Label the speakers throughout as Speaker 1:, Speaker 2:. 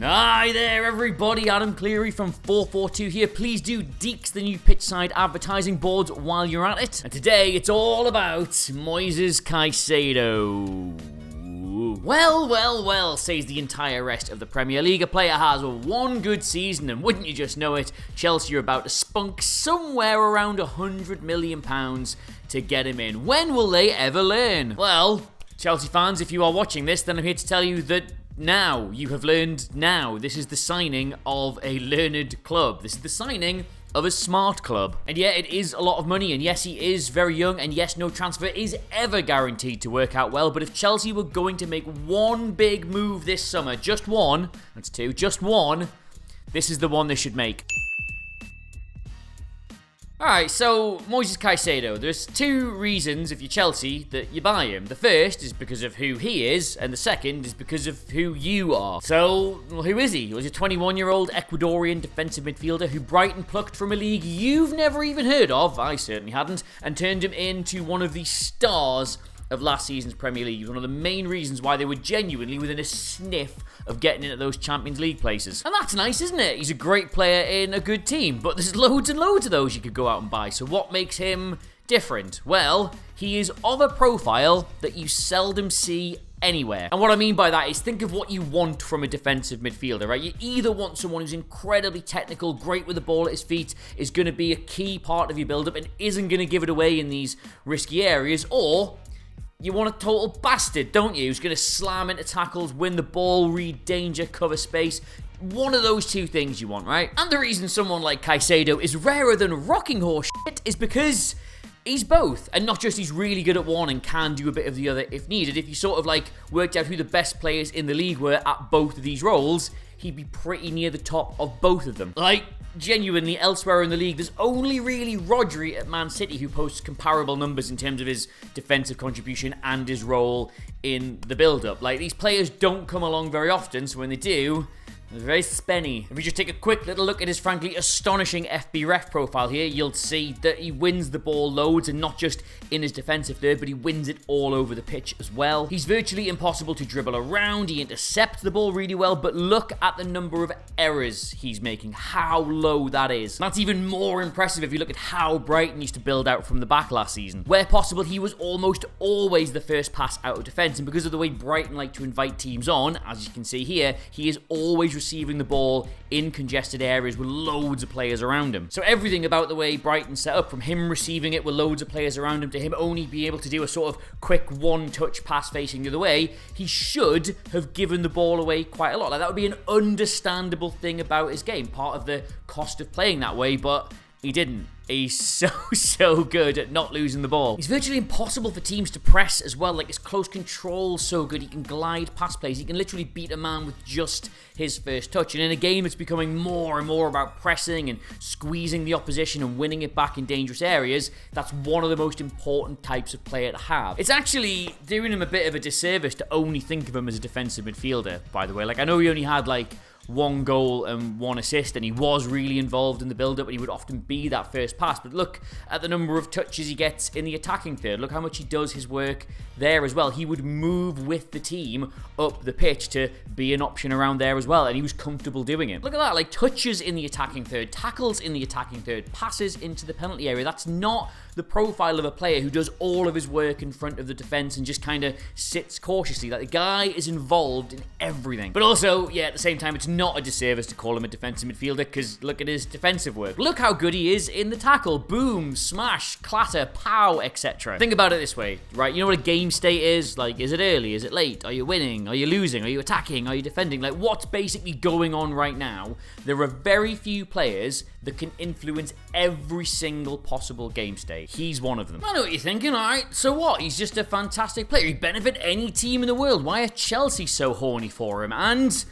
Speaker 1: Hi there everybody, Adam Cleary from FourFourTwo here. Please do deeks the new pitchside advertising boards while you're at it. And today it's all about Moises Caicedo. Well, says the entire rest of the Premier League. A player has one good season and wouldn't you just know it, Chelsea are about to spunk somewhere around £100 million to get him in. When will they ever learn? Well, Chelsea fans, if you are watching this, then I'm here to tell you that now, you have learned now. This is the signing of a learned club. This is the signing of a smart club. And yeah, it is a lot of money, and yes, he is very young, and yes, no transfer is ever guaranteed to work out well, but if Chelsea were going to make one big move this summer, just one, that's two, just one, this is the one they should make. Alright, so Moises Caicedo, there's two reasons if you're Chelsea that you buy him. The first is because of who he is, and the second is because of who you are. So, who is he? He was a 21-year-old Ecuadorian defensive midfielder who Brighton plucked from a league you've never even heard of, I certainly hadn't, and turned him into one of the stars of last season's Premier League. One of the main reasons why they were genuinely within a sniff of getting into those Champions League places. And that's nice, isn't it? He's a great player in a good team, but there's loads and loads of those you could go out and buy. So what makes him different? Well, he is of a profile that you seldom see anywhere. And what I mean by that is think of what you want from a defensive midfielder, right? You either want someone who's incredibly technical, great with the ball at his feet, is going to be a key part of your build-up and isn't going to give it away in these risky areas, or you want a total bastard, don't you? Who's going to slam into tackles, win the ball, read danger, cover space. One of those two things you want, right? And the reason someone like Caicedo is rarer than rocking horse shit is because he's both. And not just he's really good at one and can do a bit of the other if needed. If you sort of like worked out who the best players in the league were at both of these roles, he'd be pretty near the top of both of them. Like, genuinely, elsewhere in the league, there's only really Rodri at Man City who posts comparable numbers in terms of his defensive contribution and his role in the build-up. Like, these players don't come along very often, so when they do, they're very spenny. If we just take a quick little look at his frankly astonishing FB ref profile here, you'll see that he wins the ball loads, and not just in his defensive third, but he wins it all over the pitch as well. He's virtually impossible to dribble around, he intercepts the ball really well, but look at the number of errors he's making, how low that is. That's even more impressive if you look at how Brighton used to build out from the back last season. Where possible, he was almost always the first pass out of defence, and because of the way Brighton like to invite teams on, as you can see here, he is always receiving the ball in congested areas with loads of players around him. So everything about the way Brighton set up, from him receiving it with loads of players around him to him only being able to do a sort of quick one-touch pass facing the other way, he should have given the ball away quite a lot. Like, that would be an understandable thing about his game, part of the cost of playing that way, but he didn't. He's so good at not losing the ball. He's virtually impossible for teams to press as well. Like, his close control's so good. He can glide past plays. He can literally beat a man with just his first touch. And in a game that's becoming more and more about pressing and squeezing the opposition and winning it back in dangerous areas, that's one of the most important types of player to have. It's actually doing him a bit of a disservice to only think of him as a defensive midfielder, by the way. Like, I know he only had like one goal and one assist, and he was really involved in the build-up, and he would often be that first pass, but look at the number of touches he gets in the attacking third. Look how much he does his work there as well. He would move with the team up the pitch to be an option around there as well, and he was comfortable doing it. Look at that, like touches in the attacking third, tackles in the attacking third, passes into the penalty area. That's not the profile of a player who does all of his work in front of the defense and just kind of sits cautiously. Like, the guy is involved in everything. But also, yeah, at the same time, it's not a disservice to call him a defensive midfielder, because look at his defensive work. Look how good he is in the tackle. Boom, smash, clatter, pow, etc. Think about it this way, right? You know what a game state is? Like, is it early? Is it late? Are you winning? Are you losing? Are you attacking? Are you defending? Like, what's basically going on right now? There are very few players that can influence every single possible game state. He's one of them. I know what you're thinking, alright, so what? He's just a fantastic player. He'd benefit any team in the world. Why are Chelsea so horny for him? And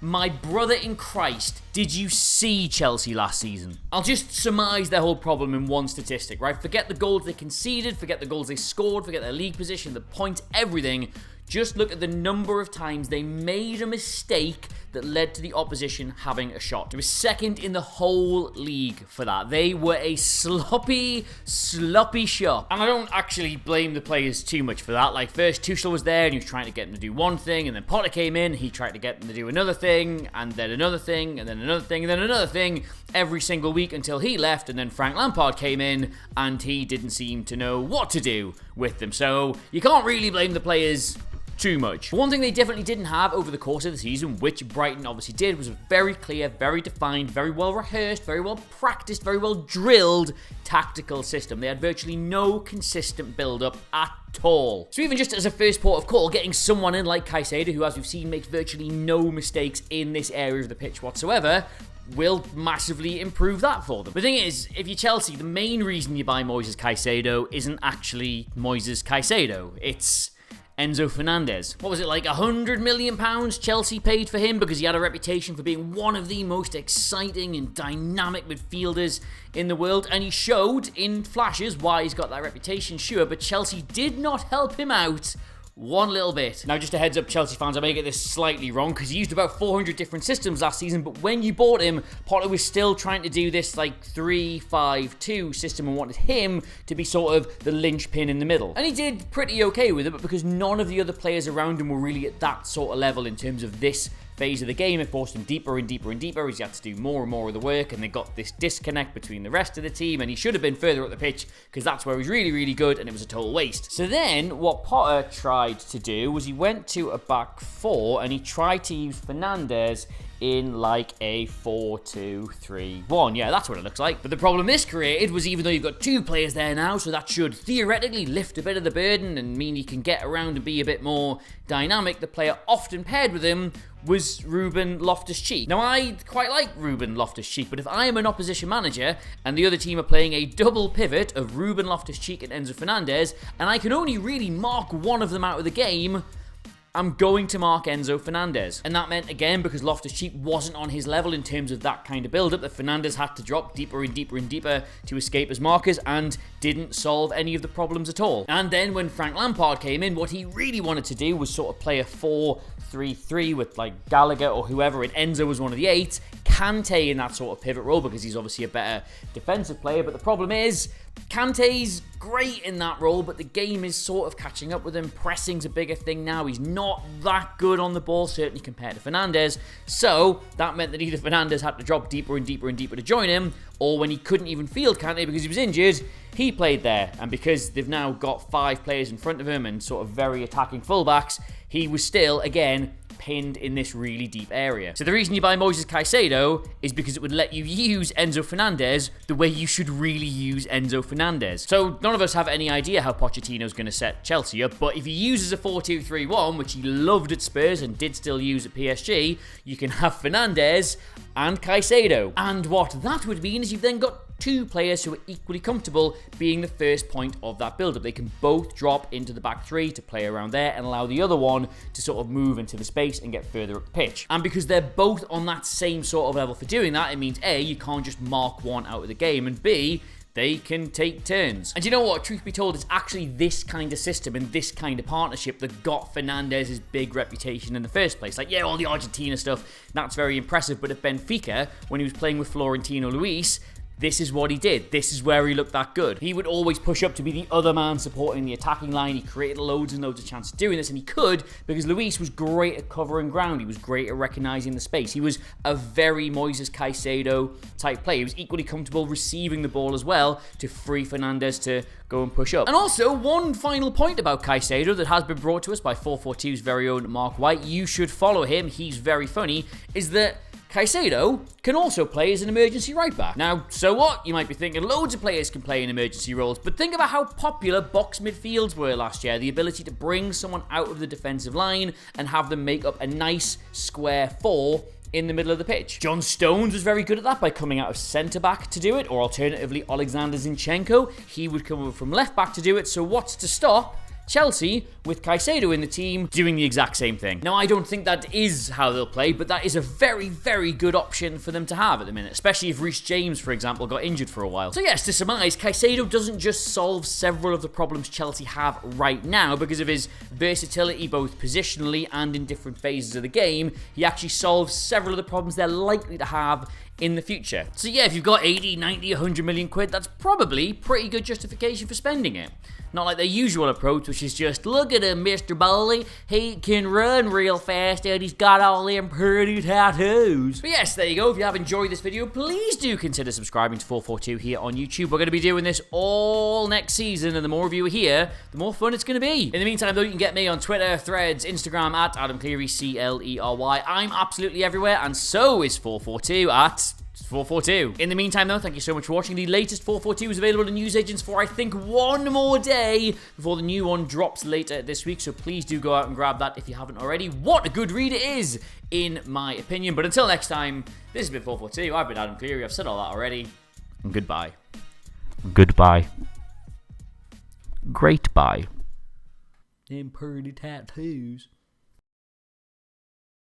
Speaker 1: my brother in Christ, did you see Chelsea last season? I'll just surmise their whole problem in one statistic, right? Forget the goals they conceded, forget the goals they scored, forget their league position, the points, everything. Just look at the number of times they made a mistake that led to the opposition having a shot. It was second in the whole league for that. They were a sloppy shop. And I don't actually blame the players too much for that. Like, first Tuchel was there and he was trying to get them to do one thing, and then Potter came in, he tried to get them to do another thing, and then another thing, and then another thing, and then another thing every single week until he left, and then Frank Lampard came in and he didn't seem to know what to do with them. So you can't really blame the players too much. One thing they definitely didn't have over the course of the season, which Brighton obviously did, was a very clear, very defined, very well rehearsed, very well practiced, very well drilled tactical system. They had virtually no consistent build-up at all. So even just as a first port of call, getting someone in like Caicedo, who as we've seen makes virtually no mistakes in this area of the pitch whatsoever, will massively improve that for them. The thing is, if you're Chelsea, the main reason you buy Moises Caicedo isn't actually Moises Caicedo. It's Enzo Fernandez. What was it, like £100 million Chelsea paid for him because he had a reputation for being one of the most exciting and dynamic midfielders in the world, and he showed in flashes why he's got that reputation, sure, but Chelsea did not help him out one little bit. Now, just a heads up, Chelsea fans, I may get this slightly wrong because he used about 400 different systems last season, but when you bought him, Potter was still trying to do this like 3-5-2 system and wanted him to be sort of the linchpin in the middle. And he did pretty okay with it, but because none of the other players around him were really at that sort of level in terms of this phase of the game, it forced him deeper and deeper and deeper as he had to do more and more of the work, and they got this disconnect between the rest of the team, and he should have been further up the pitch because that's where he's really, really good, and it was a total waste. So then what Potter tried to do was he went to a back four and he tried to use Fernandez in like a 4-2-3-1. Yeah, that's what it looks like. But the problem this created was, even though you've got two players there now, so that should theoretically lift a bit of the burden and mean he can get around and be a bit more dynamic, the player often paired with him was Ruben Loftus-Cheek. Now, I quite like Ruben Loftus-Cheek, but if I am an opposition manager and the other team are playing a double pivot of Ruben Loftus-Cheek and Enzo Fernandez, and I can only really mark one of them out of the game, I'm going to mark Enzo Fernandez. And that meant, again, because Loftus-Cheek wasn't on his level in terms of that kind of build-up, that Fernandez had to drop deeper and deeper and deeper to escape as markers and didn't solve any of the problems at all. And then when Frank Lampard came in, what he really wanted to do was sort of play a 4-3-3 with like Gallagher or whoever, and Enzo was one of the 8. Kante in that sort of pivot role because he's obviously a better defensive player, but the problem is Kante's great in that role, but the game is sort of catching up with him. Pressing's a bigger thing now. He's not that good on the ball, certainly compared to Fernandez. So that meant that either Fernandez had to drop deeper and deeper and deeper to join him, or when he couldn't even field Kante because he was injured, he played there. And because they've now got 5 players in front of him and sort of very attacking fullbacks, he was still, again, pinned in this really deep area. So the reason you buy Moises Caicedo is because it would let you use Enzo Fernandez the way you should really use Enzo Fernandez. So none of us have any idea how Pochettino's going to set Chelsea up, but if he uses a 4-2-3-1, which he loved at Spurs and did still use at PSG, you can have Fernandez and Caicedo. And what that would mean is you've then got 2 players who are equally comfortable being the first point of that build-up. They can both drop into the back 3 to play around there and allow the other one to sort of move into the space and get further up the pitch. And because they're both on that same sort of level for doing that, it means A, you can't just mark one out of the game, and B, they can take turns. And you know what? Truth be told, it's actually this kind of system and this kind of partnership that got Fernandez's big reputation in the first place. Like, yeah, all the Argentina stuff, that's very impressive, but at Benfica, when he was playing with Florentino Luis, this is what he did. This is where he looked that good. He would always push up to be the other man supporting the attacking line. He created loads and loads of chances doing this, and he could because Luis was great at covering ground. He was great at recognising the space. He was a very Moises Caicedo type player. He was equally comfortable receiving the ball as well to free Fernandez to go and push up. And also, one final point about Caicedo that has been brought to us by 442's very own Mark White. You should follow him. He's very funny. Is that Caicedo can also play as an emergency right back. Now, so what? You might be thinking loads of players can play in emergency roles, but think about how popular box midfields were last year. The ability to bring someone out of the defensive line and have them make up a nice square 4 in the middle of the pitch. John Stones was very good at that by coming out of centre-back to do it, or alternatively Alexander Zinchenko. He would come over from left-back to do it, so what's to stop Chelsea, with Caicedo in the team, doing the exact same thing. Now, I don't think that is how they'll play, but that is a very, very good option for them to have at the minute, especially if Reece James, for example, got injured for a while. So yes, to surmise, Caicedo doesn't just solve several of the problems Chelsea have right now because of his versatility both positionally and in different phases of the game. He actually solves several of the problems they're likely to have in the future. So yeah, if you've got 80, 90, 100 million quid, that's probably pretty good justification for spending it. Not like their usual approach, which is just, look at him, Mr. Bowley, he can run real fast and he's got all them pretty tattoos. But yes, there you go. If you have enjoyed this video, please do consider subscribing to 442 here on YouTube. We're going to be doing this all next season, and the more of you are here, the more fun it's going to be. In the meantime, though, you can get me on Twitter, Threads, Instagram at Adam Cleary, Clery. I'm absolutely everywhere, and so is 442 at 442. In the meantime, though, thank you so much for watching. The latest 442 is available to newsagents for, I think, one more day before the new one drops later this week, so please do go out and grab that if you haven't already. What a good read it is, in my opinion. But until next time, this has been 442. I've been Adam Cleary. I've said all that already. And goodbye.
Speaker 2: Goodbye. Great bye.
Speaker 1: Them pretty tattoos.